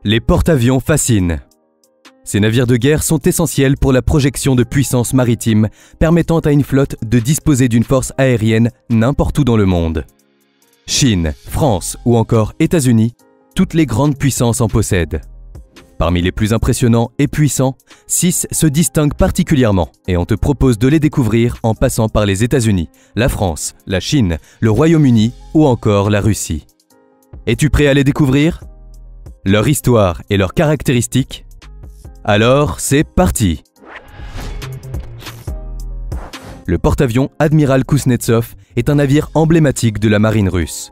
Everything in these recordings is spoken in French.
Les porte-avions fascinent. Ces navires de guerre sont essentiels pour la projection de puissance maritime, permettant à une flotte de disposer d'une force aérienne n'importe où dans le monde. Chine, France ou encore États-Unis, toutes les grandes puissances en possèdent. Parmi les plus impressionnants et puissants, 6 se distinguent particulièrement et on te propose de les découvrir en passant par les États-Unis, la France, la Chine, le Royaume-Uni ou encore la Russie. Es-tu prêt à les découvrir ? Leur histoire et leurs caractéristiques ? Alors, c'est parti! Le porte-avions Admiral Kouznetsov est un navire emblématique de la marine russe.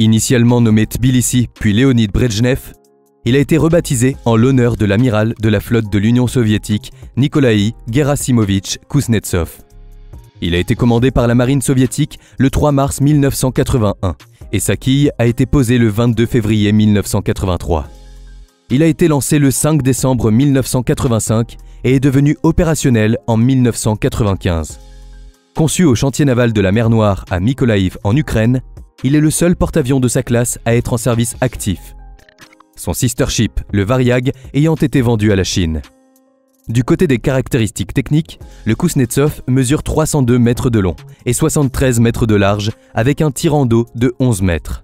Initialement nommé Tbilissi puis Leonid Brejnev, il a été rebaptisé en l'honneur de l'amiral de la flotte de l'Union soviétique Nikolai Gerasimovitch Kouznetsov. Il a été commandé par la marine soviétique le 3 mars 1981 et sa quille a été posée le 22 février 1983. Il a été lancé le 5 décembre 1985 et est devenu opérationnel en 1995. Conçu au chantier naval de la mer Noire à Mykolaïv en Ukraine, il est le seul porte-avions de sa classe à être en service actif. Son sister ship, le Variag, ayant été vendu à la Chine. Du côté des caractéristiques techniques, le Kouznetsov mesure 302 mètres de long et 73 mètres de large avec un tirant d'eau de 11 mètres.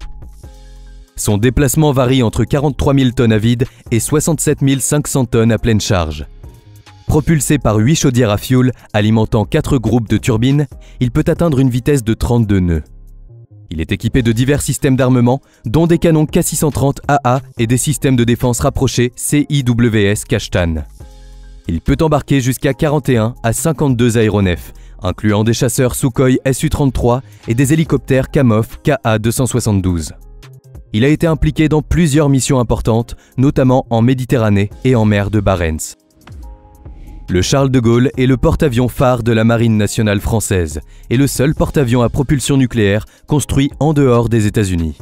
Son déplacement varie entre 43 000 tonnes à vide et 67 500 tonnes à pleine charge. Propulsé par 8 chaudières à fioul alimentant 4 groupes de turbines, il peut atteindre une vitesse de 32 nœuds. Il est équipé de divers systèmes d'armement, dont des canons K630 AA et des systèmes de défense rapprochés CIWS Kashtan. Il peut embarquer jusqu'à 41 à 52 aéronefs, incluant des chasseurs Sukhoi Su-33 et des hélicoptères Kamov Ka-272. Il a été impliqué dans plusieurs missions importantes, notamment en Méditerranée et en mer de Barents. Le Charles de Gaulle est le porte-avions phare de la Marine nationale française et le seul porte-avions à propulsion nucléaire construit en dehors des États-Unis.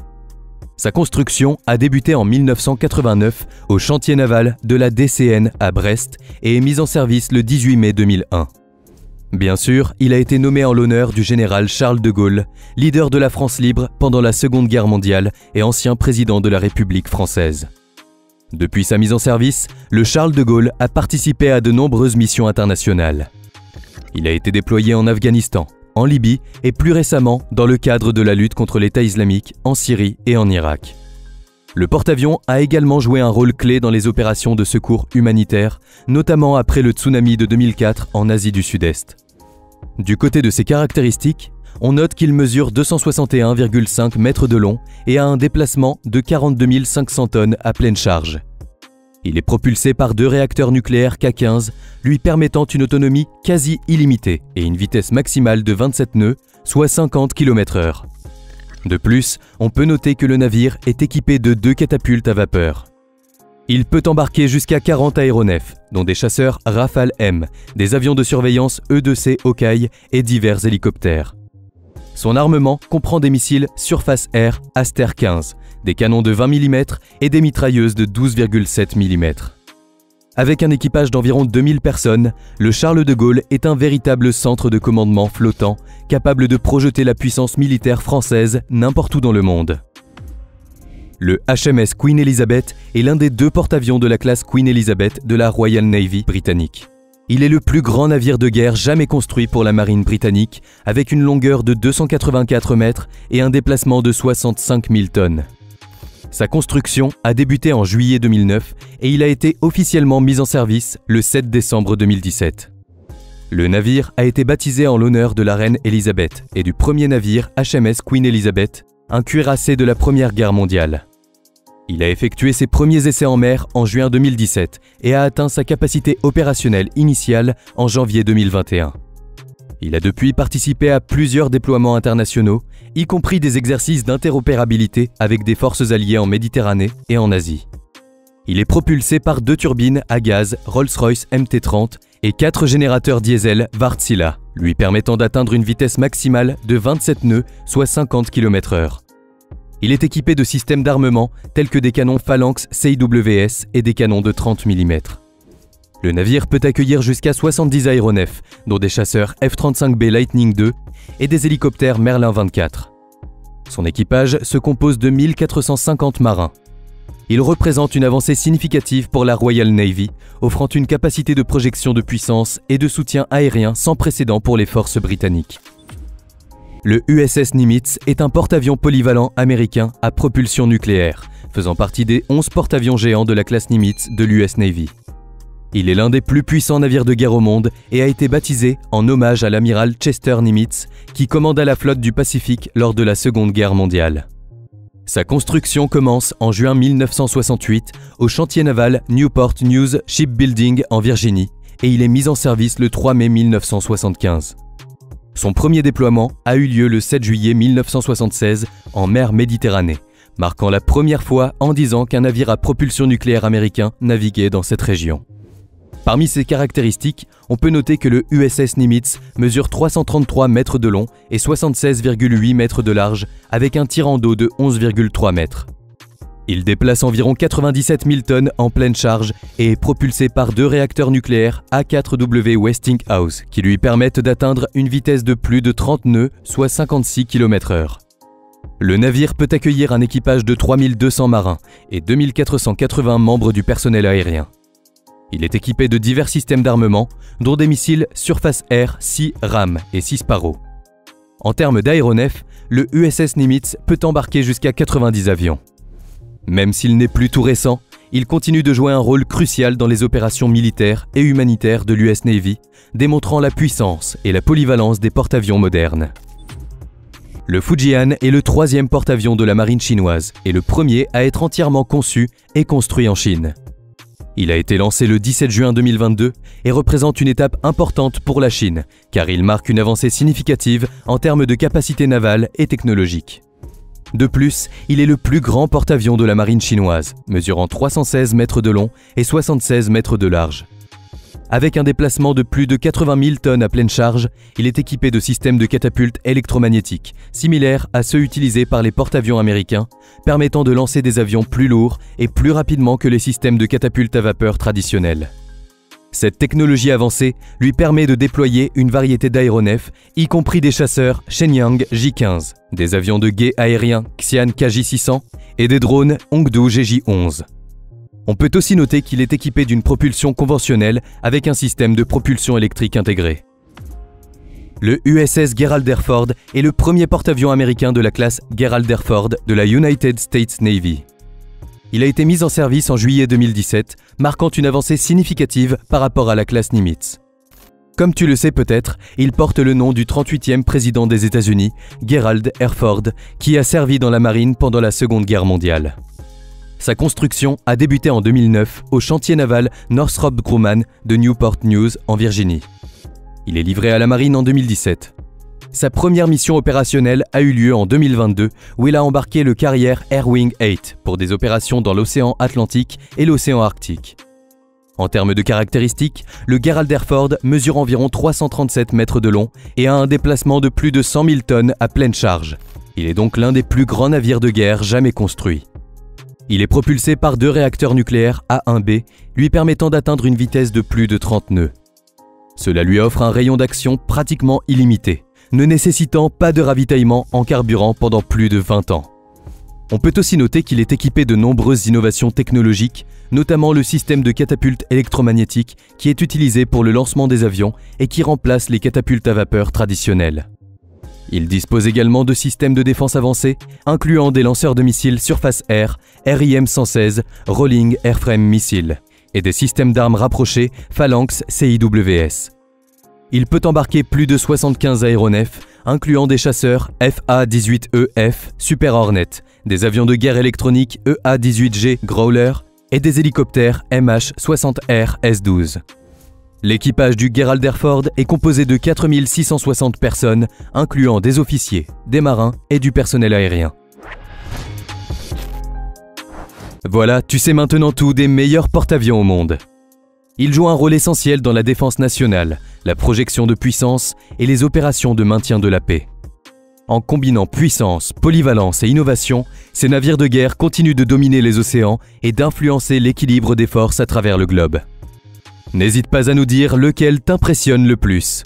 Sa construction a débuté en 1989 au chantier naval de la DCN à Brest et est mise en service le 18 mai 2001. Bien sûr, il a été nommé en l'honneur du général Charles de Gaulle, leader de la France libre pendant la Seconde Guerre mondiale et ancien président de la République française. Depuis sa mise en service, le Charles de Gaulle a participé à de nombreuses missions internationales. Il a été déployé en Afghanistan, en Libye et plus récemment dans le cadre de la lutte contre l'État islamique en Syrie et en Irak. Le porte-avions a également joué un rôle clé dans les opérations de secours humanitaires, notamment après le tsunami de 2004 en Asie du Sud-Est. Du côté de ses caractéristiques, on note qu'il mesure 261,5 mètres de long et a un déplacement de 42 500 tonnes à pleine charge. Il est propulsé par 2 réacteurs nucléaires K15, lui permettant une autonomie quasi illimitée et une vitesse maximale de 27 nœuds, soit 50 km/h. De plus, on peut noter que le navire est équipé de 2 catapultes à vapeur. Il peut embarquer jusqu'à 40 aéronefs, dont des chasseurs Rafale M, des avions de surveillance E-2C Hawkeye et divers hélicoptères. Son armement comprend des missiles surface-air Aster 15, des canons de 20 mm et des mitrailleuses de 12,7 mm. Avec un équipage d'environ 2000 personnes, le Charles de Gaulle est un véritable centre de commandement flottant, capable de projeter la puissance militaire française n'importe où dans le monde. Le HMS Queen Elizabeth est l'un des 2 porte-avions de la classe Queen Elizabeth de la Royal Navy britannique. Il est le plus grand navire de guerre jamais construit pour la marine britannique, avec une longueur de 284 mètres et un déplacement de 65 000 tonnes. Sa construction a débuté en juillet 2009 et il a été officiellement mis en service le 7 décembre 2017. Le navire a été baptisé en l'honneur de la reine Elisabeth et du premier navire HMS Queen Elizabeth, un cuirassé de la Première Guerre mondiale. Il a effectué ses premiers essais en mer en juin 2017 et a atteint sa capacité opérationnelle initiale en janvier 2021. Il a depuis participé à plusieurs déploiements internationaux, y compris des exercices d'interopérabilité avec des forces alliées en Méditerranée et en Asie. Il est propulsé par 2 turbines à gaz Rolls-Royce MT-30 et 4 générateurs diesel Wärtsilä, lui permettant d'atteindre une vitesse maximale de 27 nœuds, soit 50 km/h. Il est équipé de systèmes d'armement tels que des canons Phalanx CIWS et des canons de 30 mm. Le navire peut accueillir jusqu'à 70 aéronefs, dont des chasseurs F-35B Lightning II et des hélicoptères Merlin 24. Son équipage se compose de 1450 marins. Il représente une avancée significative pour la Royal Navy, offrant une capacité de projection de puissance et de soutien aérien sans précédent pour les forces britanniques. Le USS Nimitz est un porte-avions polyvalent américain à propulsion nucléaire, faisant partie des 11 porte-avions géants de la classe Nimitz de l'US Navy. Il est l'un des plus puissants navires de guerre au monde et a été baptisé en hommage à l'amiral Chester Nimitz, qui commanda la flotte du Pacifique lors de la Seconde Guerre mondiale. Sa construction commence en juin 1968 au chantier naval Newport News Shipbuilding en Virginie et il est mis en service le 3 mai 1975. Son premier déploiement a eu lieu le 7 juillet 1976 en mer Méditerranée, marquant la première fois en 10 ans qu'un navire à propulsion nucléaire américain naviguait dans cette région. Parmi ses caractéristiques, on peut noter que le USS Nimitz mesure 333 mètres de long et 76,8 mètres de large avec un tirant d'eau de 11,3 mètres. Il déplace environ 97 000 tonnes en pleine charge et est propulsé par 2 réacteurs nucléaires A4W Westinghouse qui lui permettent d'atteindre une vitesse de plus de 30 nœuds, soit 56 km/h. Le navire peut accueillir un équipage de 3200 marins et 2480 membres du personnel aérien. Il est équipé de divers systèmes d'armement, dont des missiles surface-air 6 RAM et 6 Sparrow. En termes d'aéronefs, le USS Nimitz peut embarquer jusqu'à 90 avions. Même s'il n'est plus tout récent, il continue de jouer un rôle crucial dans les opérations militaires et humanitaires de l'US Navy, démontrant la puissance et la polyvalence des porte-avions modernes. Le Fujian est le 3e porte-avions de la marine chinoise et le premier à être entièrement conçu et construit en Chine. Il a été lancé le 17 juin 2022 et représente une étape importante pour la Chine, car il marque une avancée significative en termes de capacité navale et technologique. De plus, il est le plus grand porte-avions de la marine chinoise, mesurant 316 mètres de long et 76 mètres de large. Avec un déplacement de plus de 80 000 tonnes à pleine charge, il est équipé de systèmes de catapultes électromagnétiques, similaires à ceux utilisés par les porte-avions américains, permettant de lancer des avions plus lourds et plus rapidement que les systèmes de catapultes à vapeur traditionnels. Cette technologie avancée lui permet de déployer une variété d'aéronefs, y compris des chasseurs Shenyang J-15, des avions de guet aériens Xi'an KJ-600 et des drones Hongdu GJ-11. On peut aussi noter qu'il est équipé d'une propulsion conventionnelle avec un système de propulsion électrique intégré. Le USS Gerald R. Ford est le premier porte-avions américain de la classe Gerald R. Ford de la United States Navy. Il a été mis en service en juillet 2017, marquant une avancée significative par rapport à la classe Nimitz. Comme tu le sais peut-être, il porte le nom du 38e président des États-Unis, Gerald R. Ford, qui a servi dans la marine pendant la Seconde Guerre mondiale. Sa construction a débuté en 2009 au chantier naval Northrop Grumman de Newport News en Virginie. Il est livré à la marine en 2017. Sa première mission opérationnelle a eu lieu en 2022 où il a embarqué le Carrier Airwing 8 pour des opérations dans l'océan Atlantique et l'océan Arctique. En termes de caractéristiques, le Gerald R. Ford mesure environ 337 mètres de long et a un déplacement de plus de 100 000 tonnes à pleine charge. Il est donc l'un des plus grands navires de guerre jamais construits. Il est propulsé par 2 réacteurs nucléaires A1B, lui permettant d'atteindre une vitesse de plus de 30 nœuds. Cela lui offre un rayon d'action pratiquement illimité, ne nécessitant pas de ravitaillement en carburant pendant plus de 20 ans. On peut aussi noter qu'il est équipé de nombreuses innovations technologiques, notamment le système de catapulte électromagnétique qui est utilisé pour le lancement des avions et qui remplace les catapultes à vapeur traditionnelles. Il dispose également de systèmes de défense avancés, incluant des lanceurs de missiles surface-air, RIM-116, Rolling Airframe Missile, et des systèmes d'armes rapprochés Phalanx CIWS. Il peut embarquer plus de 75 aéronefs, incluant des chasseurs FA-18EF Super Hornet, des avions de guerre électroniques EA-18G Growler et des hélicoptères MH-60R S-12. L'équipage du Gerald R. Ford est composé de 4660 personnes, incluant des officiers, des marins et du personnel aérien. Voilà, tu sais maintenant tout des meilleurs porte-avions au monde. Ils jouent un rôle essentiel dans la défense nationale, la projection de puissance et les opérations de maintien de la paix. En combinant puissance, polyvalence et innovation, ces navires de guerre continuent de dominer les océans et d'influencer l'équilibre des forces à travers le globe. N'hésite pas à nous dire lequel t'impressionne le plus.